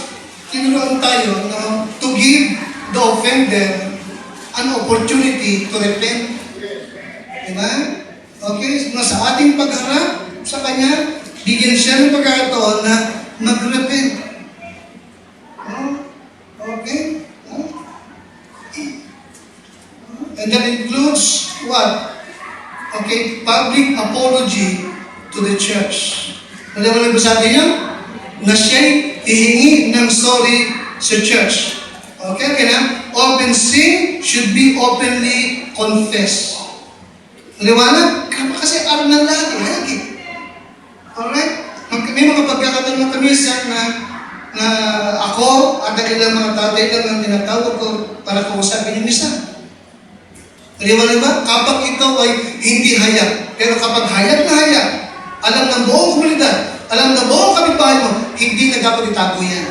S1: tinuruan tayo na to give the offender an opportunity to repent. Diba? Okay? Sa ating pagharap sa Kanya, bigyan siya ng pagkakataon na mag-repent. Okay? And that includes what? Okay, public apology to the church. Ano ba sabi niyo? Na siya'y hihingi ng sorry sa church. Okay, kaya open sin should be openly confessed. Liwanag? Kasi alam ng lagi. Alright? May mga pagkakataon ng kamisan na ako at ang ilang mga tatay lang ang tinatawag ko para kausapin yung isa. Liwanag ba? Kapag ikaw ay hindi hayag, pero kapag hayag na hayag, alam ng buong komunidad, alam ng buong kapitbahay mo, hindi na dapat itago yan.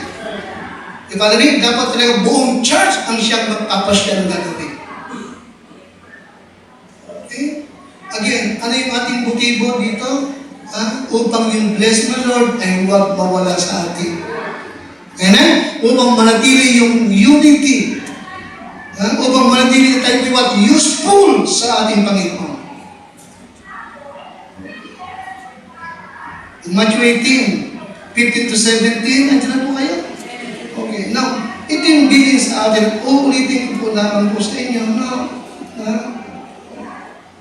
S1: Diba? Dapat talaga buong church ang siyang magpapasya ng gagawin. Okay? Again, ano yung ating motibo dito? Upang yung bless ng Lord ay huwag mawala sa atin. Amen? Upang manatili yung unity. Upang manatili na tayo what useful sa ating Panginoon. In Matthew 18, 15 to 17, nandiyan na po kayo? Okay, now, ito yung bilin sa atin. Uulitin ko po lamang po sa inyo, no?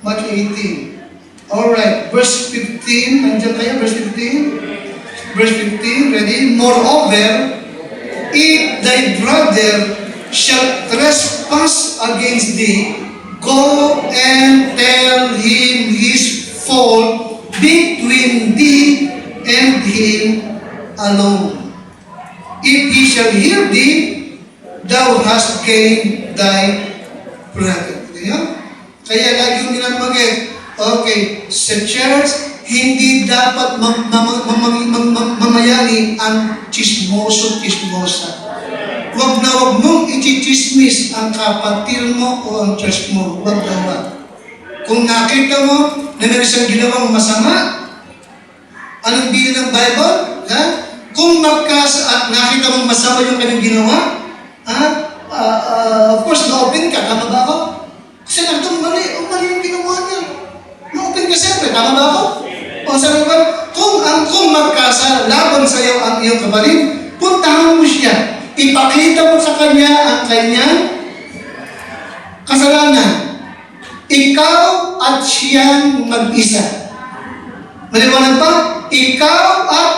S1: Matthew 18. Alright, verse 15. Nandiyan kayo, verse 15? Verse 15, ready? Moreover, if thy brother shall trespass against thee, go and tell him his fault between thee and him alone. If he shall hear thee, thou hast gained thy brother. Kaya lagi yung ginamagay, okay, sa church, hindi dapat mamayani ang chismoso-chismosa. Huwag na huwag mong i-chismis ang kapatid mo o ang church mo. Huwag na huwag. Kung nakita mo na meron siyang ginawang masama, anong bilin ng Bible? Ha? Kung at nakita mong masama yung kanyang ginawa, of course, na-open ka. Tama ba ako? Kasi nagtong mali yung ginawa niya. Na-open ka siyempre. Tama ba ako? O sabi ba, kung laban sa iyo ang iyong kapatid, puntahan mo siya. Ipakita mo sa kanya ang kanyang kasalanan. Ikaw at siyang mag-isa. Maliwanag ba? Ikaw at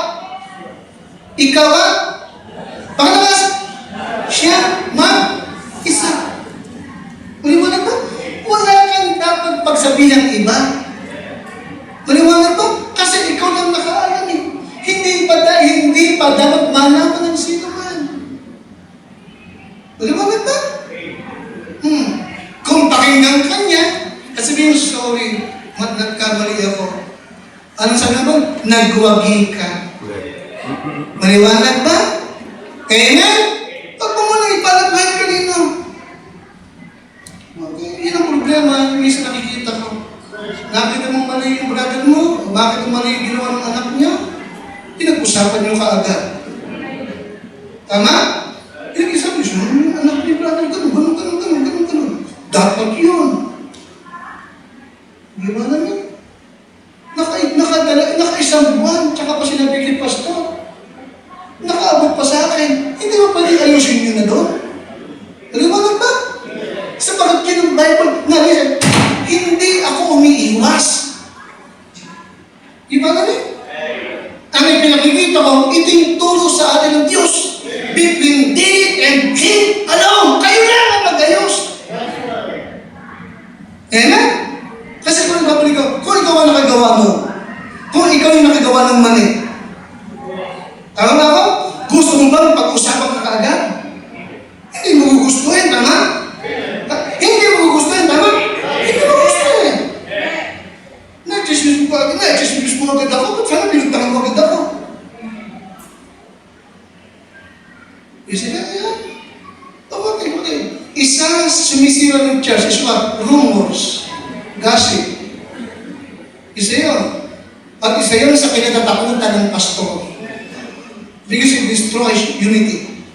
S1: pangalawas, siya mag-isa. Maliwanag ba? Wala kang dapat pagsabihin ng iba. Maliwanag ba? Kasi ikaw lang nakaalam eh. Hindi pa dapat malaman ng sino man. Maliwanag ba? Kung pakinggan ka niya, kasi sabihin mo, sorry, nagkamali ako. Anong sabi naman? Nagwagi ka. Maliwanag ba? Amen? Pag mo muna ipalagay kanino. Okay, yun ang problema, yung isa nakikita ko. Nakita mo mali yung brother mo, bakit mo mali yung ginawa ng anak niya, pinag-usapan niyo kaagad. Tama? Pinag-isabi siya, yung anak ni brother, ganun. Dapat yun. Di ba naman? Naka-isang buwan, tsaka pa sinabi kay pastor. Nakaabot pa sa akin. Hindi ba pwede ayusin nyo na doon? Naliwanag ba? Sa bakit yun ng Bible, hindi ako umiiwas. Di ba naman? Ang pinakikita ko, ito yung turo sa atin ng Diyos. Between thee and him alone. Kayo lang ang mag-ayos. Amen? Kasi kung ikaw ang nakagawa mo, kung ikaw yung nakagawa ng mali, tama ba ako? Gusto mo ba pag-usapan ka kaagad? Hindi mo gugustuhin, tama? Hindi mo gugustuhin, tama? Hindi mo gugustuhin. Nag-chismis mo agad ako, ba't sana pinuntahan mo agad ako? You see that? Yeah. Okay. Isa sumisira ng church is what? Rumors. Gossip. Isa yun. At isa yun sa kinatatakutan ng pastor. Because it destroys unity.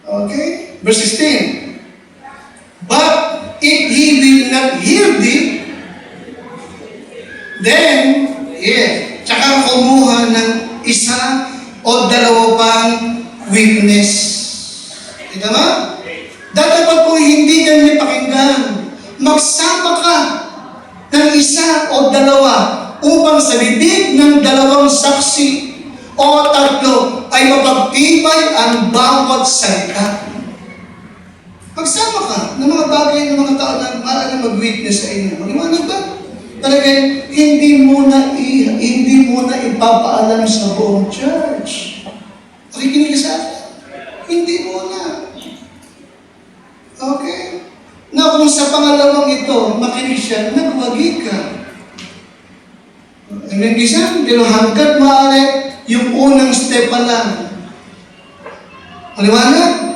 S1: Okay? Verse 16. But if he will not hear thee, then, tsaka kumuha ng isa o dalawa pang witness. Ito ba? Dapat kung hindi ka niya pakinggan, magsama ka ng isa o dalawa upang sa bibig ng dalawang saksi o tatlo ay mapagtibay ang bawat salita. Magsama ka ng mga bagay ng mga tao na maaaring mag-witness sa inyo. Maliwanag ba? Talagang hindi muna ipapaalam sa buong church. Nakikinig ka sa akin? Hindi muna. Okay? Na kung sa pangalawang ito, makinig siya, nagwagi ka. Ang isa, hanggat maaari, yung unang step pa lang. Maliwanag?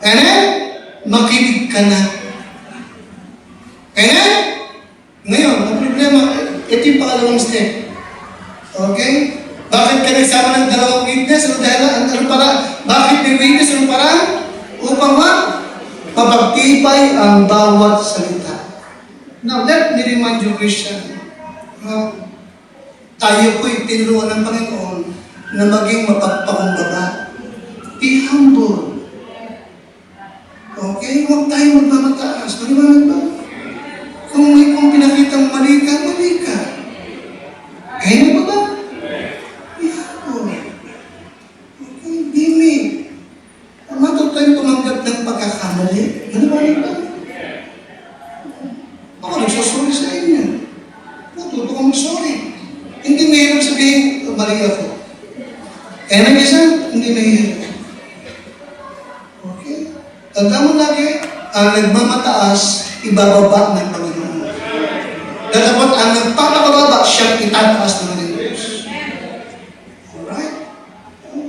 S1: Amen? Makinig ka na. Amen? Ngayon, ang problema, ito yung pangalawang step. Okay? Bakit ka nagsama ng dalawang witness? Bakit may witness? Anong paraan? Upang mapagtibay ang bawat salita. Now, let me remind you, Christian, tayo po'y tinuruan ng Panginoon na maging mapagpakumbaba. Be humble. Okay? Huwag tayo magmamataas. Maliwanag ba? Kung may kang mali ka, mali ka. Kaya mo ba? Yako. Hindi. Matuto tayong tumanggap ng pagkakamali. Ano ba ito? Ako nagsasorry sa inyo. Matuto kang sorry. Hindi mahirap sabihin, mali ako. Kaya na isa, hindi mahirap. Okay? Tanda mo lagi, ang nagmamataas, ibababa ng Panginoon. Dapat ang nagpapababa, siyang itataas ng Diyos. Alright?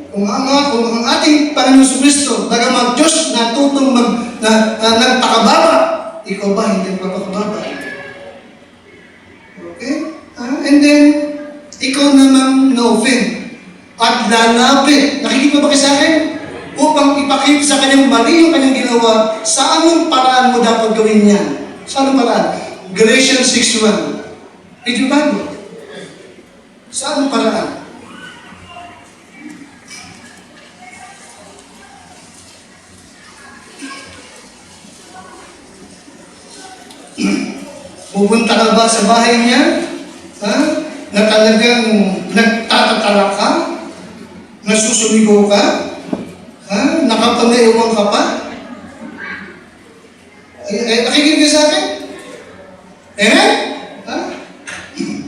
S1: Kung ang ating Panginoon Kristo, bagamat Diyos natutong nagpakababa, ikaw ba hindi magpapakababa? Okay? And then, ikaw namang na-offend at lalapit. Nakikita ba kayo sa akin? Upang ipakita sa kanyang mali yung kanyang ginawa, sa anong paraan mo dapat gawin yan? Sa anong paraan? Galatians 6:1. Read your Bible. Sa anong paraan? Pupunta ka ba sa bahay niya? Na talagang nagtatatala ka? Nasusumigaw ka? Nakapamaiwan ka pa? Nakikinig ka sa akin? Amen?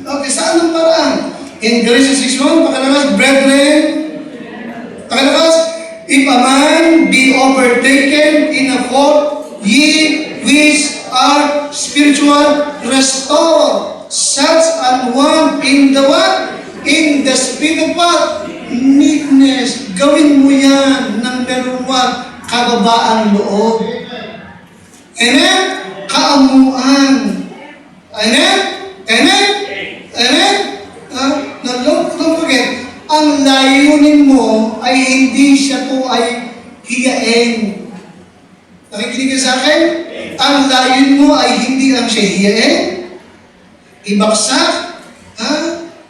S1: Okay, sa anong paraan? In Galatians 6:1, pakalakas, brethren, pakalakas, if a man be overtaken in a fault, ye which are spiritual, restore such an one in the what? In the spirit of what? Meekness. Gawin mo yan ng meron what? Kababaan loob. Amen? Kaamuan. Amen? Amen? Amen? Don't forget, ang layunin mo ay hindi siya po ay hiyain. Nakikinig ka sa akin? Ang layunin mo ay hindi lang siya hiyain, ibaksak,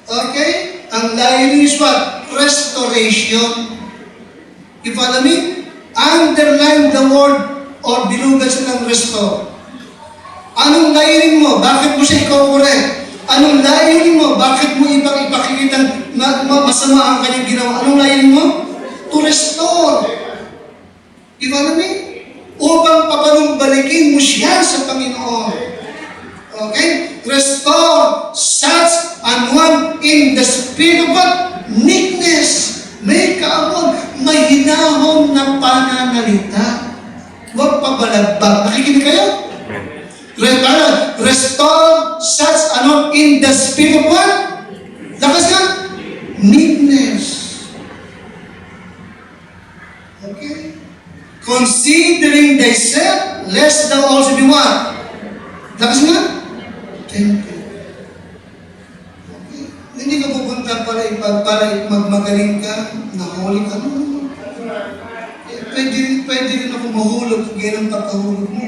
S1: okay? Ang layunin is what? Restoration. You follow me? Underline the word or bilugan siya ng restore. Anong layunin mo? Bakit mo siya ikaw-correct? Anong layunin mo? Bakit mo ipakikita na masama ang kanyang ginawa? Anong layunin mo? To restore. You follow me? Upang papanumbalikin mo siya sa Panginoon. Okay? Restore such an one in the spirit of meekness. May kaamon, may hinahon na pananalita. Huwag pabalagbag. Nakikinig kayo? Restore such an one in the spirit of what? Lakas ka? Meekness. Okay? Considering thyself, lest thou also be what? Lakas nga? Tempted. Okay? Hindi ka pupunta para magmagaling ka, nahuli ka. Pwede rin ako mahulog kung ganyan ang pagkahulog mo.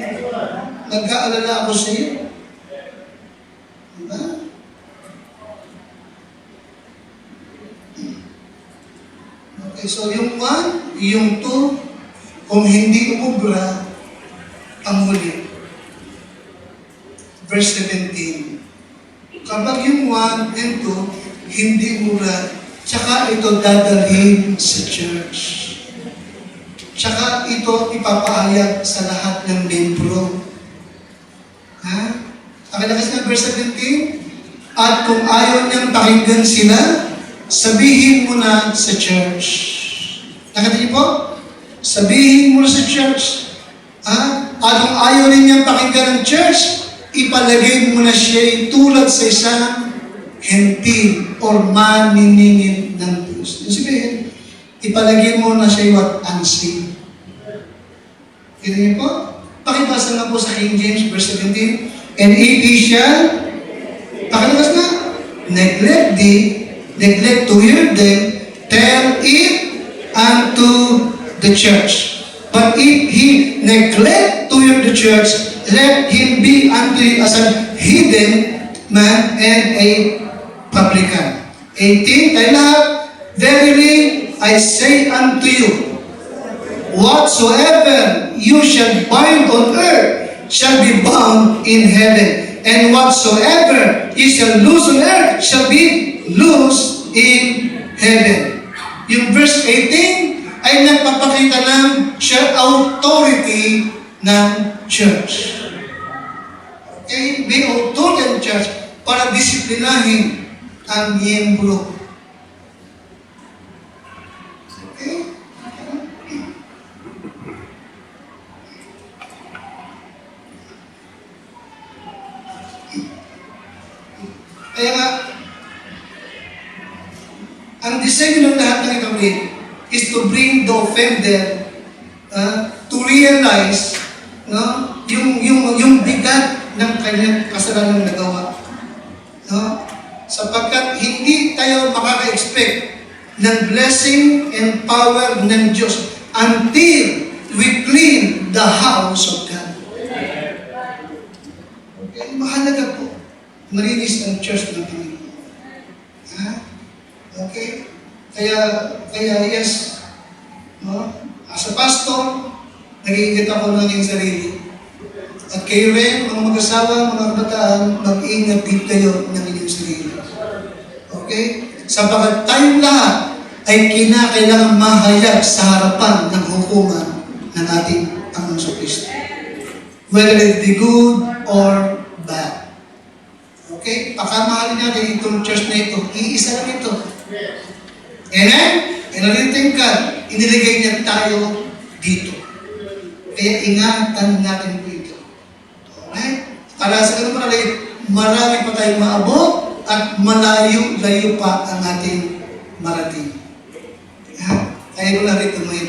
S1: Nagkaalala ako sa iyo. Diba? Okay, so yung 1, yung 2, kung hindi umubra, ang huli. Verse 17. Kapag yung 1 and 2, hindi umubra, tsaka ito dadalhin sa church. Tsaka ito ipapahayag sa lahat ng membro. Nakilakas na verse 17? At kung ayaw niyang pakinggan sila, sabihin mo na sa church. Nakita niyo po? Sabihin mo na sa church. At kung ayaw rin niyang pakinggan ng church, ipalagay mo na siya tulad sa isang hentil or maniningil ng Diyos. Yung sabihin, ipalagay mo na siya what? Unseen. Kita niyo po? Pakibasa nga po sa King James, verse 17. And if he shall, pakalakas na, neglect to hear them, tell it unto the church. But if he neglect to hear the church, let him be unto you as a hidden man and a publican. 18, tayo lahat, verily I say unto you, whatsoever you shall bind on earth shall be bound in heaven, And whatsoever ye shall loose on earth shall be loose in heaven. Yung verse 18 ay nagpapakita ng authority ng church. Okay? May authority ng church para disiplinahin ang miyembro. Okay? Kaya nga, ang design ng lahat ng gawin is to bring the offender to realize yung bigat ng kanyang kasalanan nagawa. No? Sapagkat hindi tayo makaka-expect ng blessing and power ng Diyos until we clean the house of God. Okay? Mahalaga po. Marinis ang church ng Panginoon. Ha? Okay? Kaya yes, no? As a pastor, nag-iingat ako ng aking sarili. At kayo rin, mga mag-asawa, mga kabataan, mag-iingat din kayo ng inyong sarili. Okay? Sapagkat tayong lahat ay kinakailangan mahayag sa harapan ng hukuman ng ating Panginoon Kristo. Whether it be good or bad. Okay? Pakamahalin natin itong church na ito. Iisa lang ito. Amen? And thank God, iniligay niya tayo dito. Kaya ingatan natin po ito. Alright? Para sa ganun marami pa tayong maabot at malayo-layo pa ang ating marating. Kaya ko lang ito may